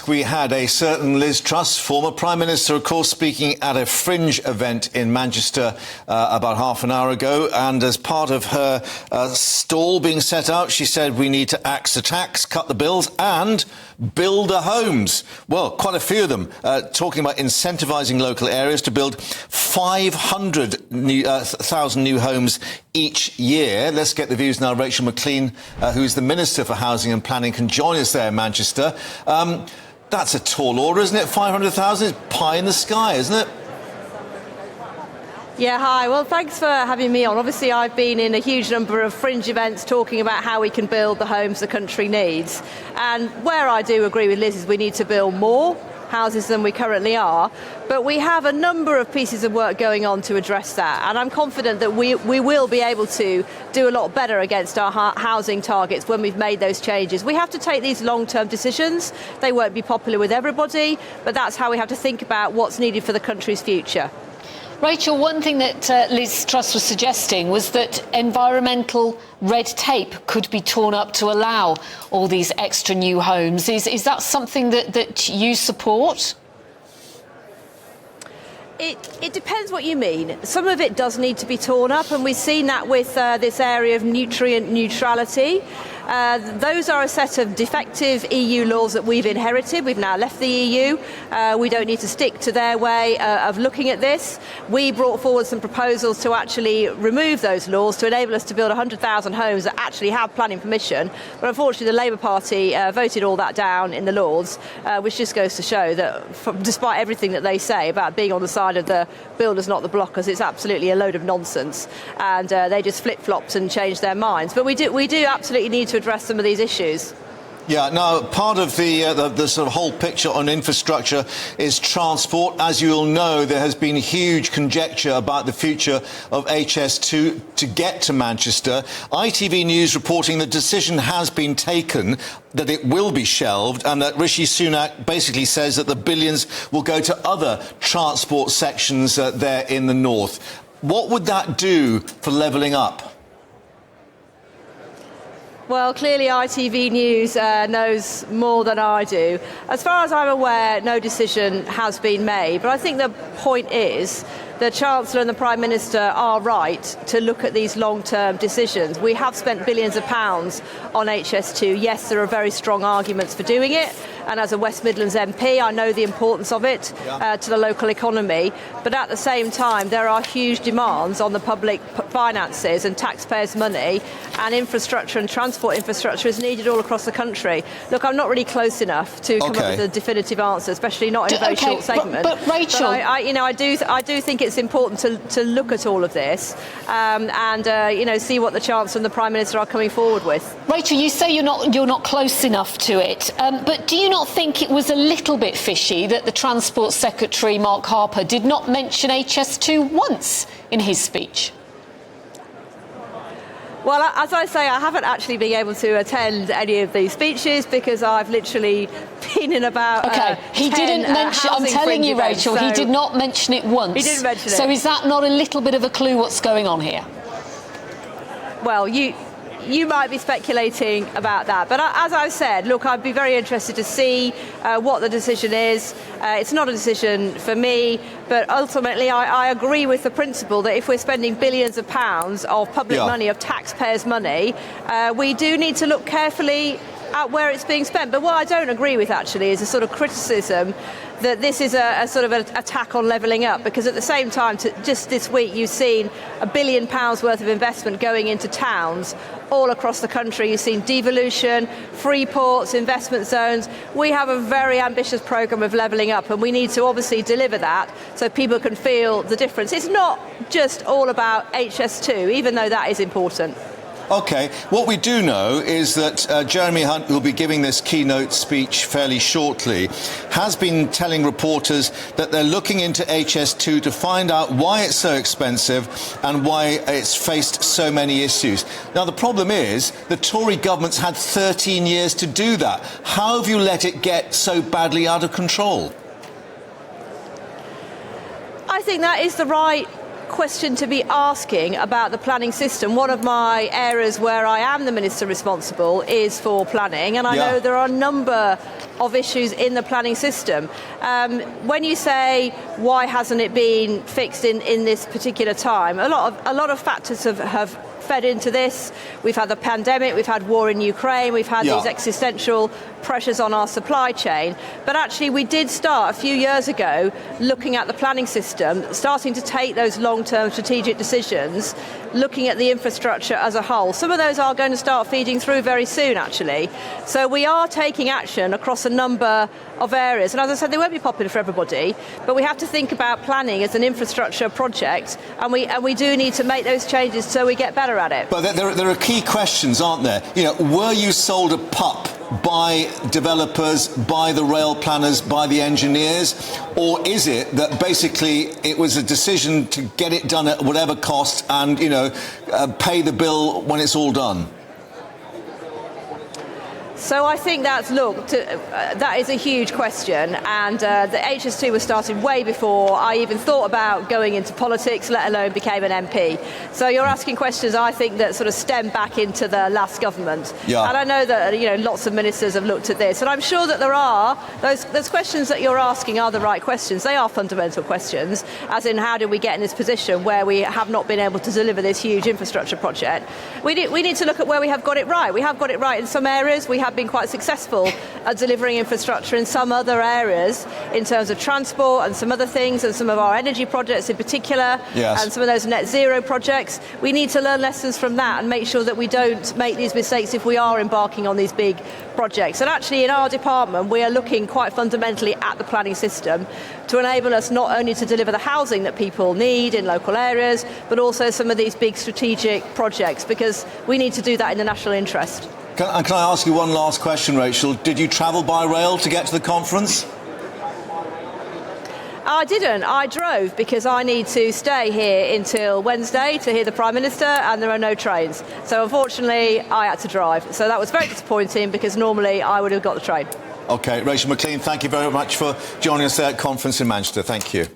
desk, we had a certain Liz Truss, former Prime Minister, of course, speaking at a fringe event in Manchester about half an hour ago. And as part of her stall being set out, she said we need to axe the tax, cut the bills and build the homes. Well, quite a few of them talking about incentivising local areas to build 500,000 new homes each year. Let's get the views now. Rachel Maclean, who's the Minister for Housing and Planning, can join us there in Manchester. That's a tall order, isn't it? 500,000 is pie in the sky, isn't it? Yeah, hi. Well, thanks for having me on. Obviously, I've been in a huge number of fringe events talking about how we can build the homes the country needs. And where I do agree with Liz is we need to build more houses than we currently are. But we have a number of pieces of work going on to address that. And I'm confident that we will be able to do a lot better against our housing targets when we've made those changes. We have to take these long-term decisions. They won't be popular with everybody, but that's how we have to think about what's needed for the country's future. Rachel, one thing that Liz Truss was suggesting was that environmental red tape could be torn up to allow all these extra new homes. Is that something that you support? It depends what you mean. Some of it does need to be torn up, and we've seen that with this area of nutrient neutrality. Those are a set of defective EU laws that we've inherited. We've now left the EU. We don't need to stick to their way of looking at this. We brought forward some proposals to actually remove those laws to enable us to build 100,000 homes that actually have planning permission. But unfortunately, the Labour Party voted all that down in the Lords, which just goes to show that despite everything that they say about being on the side of the builders, not the blockers, it's absolutely a load of nonsense. And they just flip-flopped and changed their minds. But we do absolutely need to address some of these issues. Yeah, now, part of the sort of whole picture on infrastructure is transport. As you all know, there has been huge conjecture about the future of HS2 to get to Manchester. ITV News reporting the decision has been taken, that it will be shelved, and that Rishi Sunak basically says that the billions will go to other transport sections there in the north. What would that do for levelling up? Well, clearly ITV News knows more than I do. As far as I'm aware, no decision has been made. But I think the point is the Chancellor and the Prime Minister are right to look at these long-term decisions. We have spent billions of pounds on HS2. Yes, there are very strong arguments for doing it. And as a West Midlands MP, I know the importance of it to the local economy. But at the same time, there are huge demands on the public finances and taxpayers' money, and infrastructure and transport infrastructure is needed all across the country. Look, I'm not really close enough to come up with a definitive answer, especially not in a very short segment. But Rachel, I do think it's important to look at all of this and see what the Chancellor and the Prime Minister are coming forward with. Rachel, you say you're not close enough to it, but do you not think it was a little bit fishy that the Transport Secretary Mark Harper did not mention HS2 once in his speech? Well, as I say, I haven't actually been able to attend any of these speeches because I've literally been in about he didn't mention. I'm telling you, Rachel, he did not mention it once. He didn't mention it. So is that not a little bit of a clue what's going on here? Well, you might be speculating about that. But as I've said, look, I'd be very interested to see what the decision is. It's not a decision for me, but ultimately I agree with the principle that if we're spending billions of pounds of public money, of taxpayers' money, we do need to look carefully at where it's being spent. But what I don't agree with, actually, is a sort of criticism that this is a sort of an attack on levelling up, because at the same time, just this week, you've seen £1 billion worth of investment going into towns all across the country. You've seen devolution, free ports, investment zones. We have a very ambitious programme of levelling up, and we need to obviously deliver that so people can feel the difference. It's not just all about HS2, even though that is important. OK, what we do know is that Jeremy Hunt, who will be giving this keynote speech fairly shortly, has been telling reporters that they're looking into HS2 to find out why it's so expensive and why it's faced so many issues. Now, the problem is the Tory government's had 13 years to do that. How have you let it get so badly out of control? I think that is the right question to be asking about the planning system. One of my areas where I am the minister responsible is for planning, and I know there are a number of issues in the planning system. When you say why hasn't it been fixed in this particular time, a lot of factors have fed into this. We've had the pandemic, we've had war in Ukraine, we've had these existential pressures on our supply chain. But actually we did start a few years ago looking at the planning system, starting to take those long-term strategic decisions, looking at the infrastructure as a whole. Some of those are going to start feeding through very soon, actually. So we are taking action across a number of areas. And as I said, they won't be popular for everybody, but we have to think about planning as an infrastructure project, and we do need to make those changes so we get better at it. But there are key questions, aren't there? You know, were you sold a pup by developers, by the rail planners, by the engineers, or is it that basically it was a decision to get it done at whatever cost and, you know, pay the bill when it's all done? So I think that is a huge question, and the HS2 was started way before I even thought about going into politics, let alone became an MP. So you're asking questions, I think, that sort of stem back into the last government. Yeah. And I know that, you know, lots of ministers have looked at this, and I'm sure that there are those questions that you're asking are the right questions. They are fundamental questions, as in how did we get in this position where we have not been able to deliver this huge infrastructure project. We need to look at where we have got it right. We have got it right in some areas. We have been quite successful at delivering infrastructure in some other areas in terms of transport and some other things, and some of our energy projects in particular, and some of those net zero projects. We need to learn lessons from that and make sure that we don't make these mistakes if we are embarking on these big projects. And actually in our department we are looking quite fundamentally at the planning system to enable us not only to deliver the housing that people need in local areas, but also some of these big strategic projects, because we need to do that in the national interest. Can I ask you one last question, Rachel? Did you travel by rail to get to the conference? I didn't. I drove because I need to stay here until Wednesday to hear the Prime Minister, and there are no trains. So unfortunately, I had to drive. So that was very disappointing, because normally I would have got the train. OK, Rachel Maclean, thank you very much for joining us at conference in Manchester. Thank you.